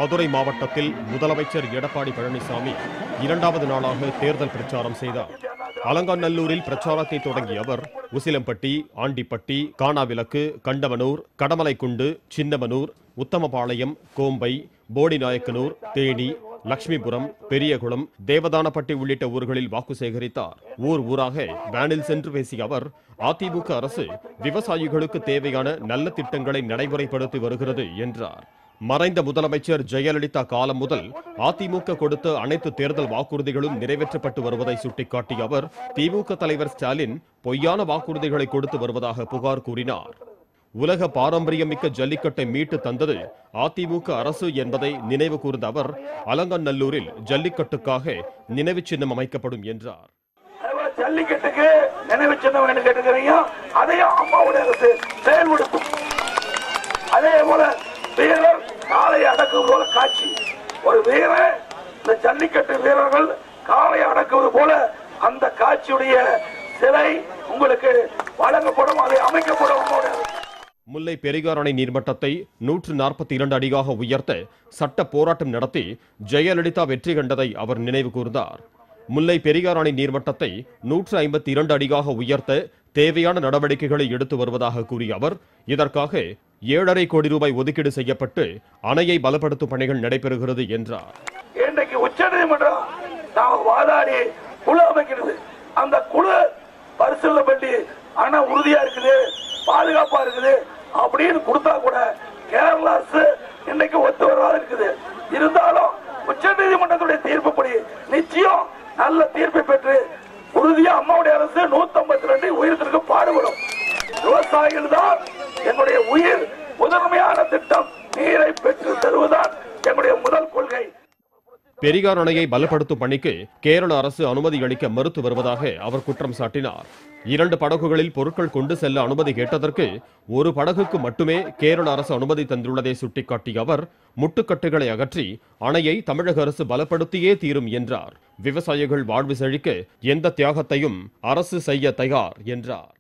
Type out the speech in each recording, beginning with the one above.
மதுரை மாவட்டத்தில் முதலமைச்சர் எடப்பாடி பழனிசாமி இரண்டாவது நாளாக தேர்தல் பிரச்சாரம் செய்தார். அலங்காநல்லூரில் பிரச்சாரத்தை தொடங்கிய அவர் உசிலம்பட்டி, ஆண்டிப்பட்டி, காணாவிளக்கு, கண்டமனூர், கடமலைக்குண்டு, சின்னமனூர், உத்தமபாளையம், கோம்பை, போடிநாயக்கனூர், தேனி, லட்சுமிபுரம், பெரியகுளம், தேவதானப்பட்டி உள்ளிட்ட ஊர்களில் வாக்கு சேகரித்தார். ஊராக வேனில் சென்று பேசிய அவர், அதிமுக அரசு விவசாயிகளுக்கு தேவையான நல்ல திட்டங்களை நடைமுறைப்படுத்தி வருகிறது என்றார். மறைந்த முதலமைச்சர் ஜெயலலிதா காலம் முதல் அதிமுக கொடுத்த அனைத்து தேர்தல் வாக்குறுதிகளும் நிறைவேற்றப்பட்டு வருவதை சுட்டிக்காட்டிய அவர், திமுக தலைவர் ஸ்டாலின் பொய்யான வாக்குறுதிகளை கொடுத்து வருவதாக புகார் கூறினார். உலக பாரம்பரியமிக்க ஜல்லிக்கட்டை மீட்டு தந்தது அதிமுக அரசு என்பதை நினைவு கூர்ந்த அவர், அலங்காநல்லூரில் ஜல்லிக்கட்டுக்காக நினைவு சின்னம் அமைக்கப்படும் என்றார். ஜல்லிக்கட்டுக்கு நினைவு சின்னம் கேட்டுக்கிறீங்க, அதையும் அம்மாவுடைய அரசு செயல்படுத்தும். அதே போல வீரர் காலை அடக்குவது போல காட்சி, ஒரு வீரர் இந்த ஜல்லிக்கட்டு வீரர்கள் காலை அடக்குவது போல அந்த காட்சியுடைய சிலை உங்களுக்கு வழங்கப்படும், அதை அமைக்கப்படும். முல்லை பெரியார் அணை நீர்மட்டத்தை 142 அடியாக உயர்த்த சட்ட போராட்டம் நடத்தி ஜெயலலிதா வெற்றி கண்டதை அவர் நினைவு கூர்ந்தார். முல்லை பெரியார் அணை நீர்மட்டத்தை 152 அடியாக உயர்த்த தேவையான நடவடிக்கைகளை எடுத்து வருவதாக கூறிய அவர், இதற்காக 7.5 கோடி ரூபாய் ஒதுக்கீடு செய்யப்பட்டு அணையை பலப்படுத்தும் பணிகள் நடைபெறுகிறது என்றார். இன்றைக்கு உச்சநீதிமன்றம் வாதாடி குழு அமைக்கிறது, அந்த குழு பரிசீலனை பண்ணி அணை உறுதியா இருக்குது, பாதுகாப்பா இருக்குது அப்படின்னு கொடுத்தா கூட கேரள அரசு இன்னைக்கு ஒத்து வருவதா இருக்குது. இருந்தாலும் உச்சநீதிமன்றத்துடைய தீர்ப்புப்படி நிச்சயம் நல்ல தீர்ப்பை பெற்று உறுதியா அம்மாவுடைய அரசு 152 உயிரத்திற்கு பாடுபடும். விவசாயிகள் தான் எங்களுடைய உயிர், முதன்மையான திட்டம் நீரை பெற்று தருவதுதான் எங்களுடைய முதல் கொள்கை. பெரியார் அணையை பலப்படுத்தும் பணிக்கு கேரள அரசு அனுமதி அளிக்க மறுத்து வருவதாக அவர் குற்றம் சாட்டினார். 2 படகுகளில் பொருட்கள் கொண்டு செல்ல அனுமதி கேட்டதற்கு ஒரு படகுக்கு மட்டுமே கேரள அரசு அனுமதி தந்துள்ளதை சுட்டிக்காட்டிய அவர், முட்டுக்கட்டுகளை அகற்றி அணையை தமிழக அரசு பலப்படுத்தியே தீரும் என்றார். விவசாயிகள் வாழ்வு செழிக்க எந்த தியாகத்தையும் அரசு செய்ய தயார் என்றார்.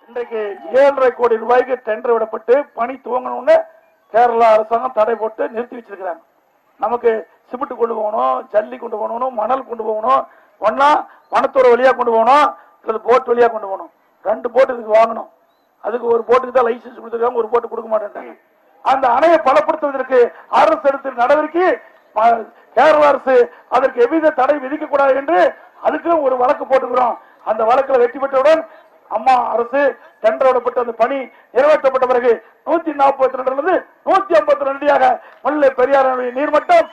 இன்றைக்கு 7.5 கோடி ரூபாய்க்கு டெண்டர் விடப்பட்டு பணி துவங்கணும்னு கேரள அரசாங்கம் தடை போட்டு நிறுத்தி வச்சிருக்கிறாங்க. நமக்கு சிமெண்ட் கொண்டு போகணும், ஜல்லி கொண்டு போகணும், மணல் கொண்டு போகணும், ஒன்னா பணத்தோட வழியா கொண்டு போகணும், இல்ல போட் வழியா கொண்டு போகணும். 2 போட்டு இதுக்கு வாங்கணும். அதுக்கு ஒரு போட்டுக்கு தான் லைசன்ஸ் கொடுத்துருக்காங்க, ஒரு போட்டு கொடுக்க மாட்டேன். அந்த அணையை பலப்படுத்துவதற்கு அரசு எடுத்த நடவடிக்கை கேரள அரசு அதற்கு எவ்வித தடை விதிக்க கூடாது என்று அதுக்கு ஒரு வழக்கு போட்டுக்கிறோம். அந்த வழக்கில் வெற்றி பெற்றவுடன் அம்மா அரசு டெண்டர் விடப்பட்ட அந்த பணி நிறைவேற்றப்பட்ட பிறகு 142 152 அடியாக முல்லை பெரியார் நீர்மட்டம்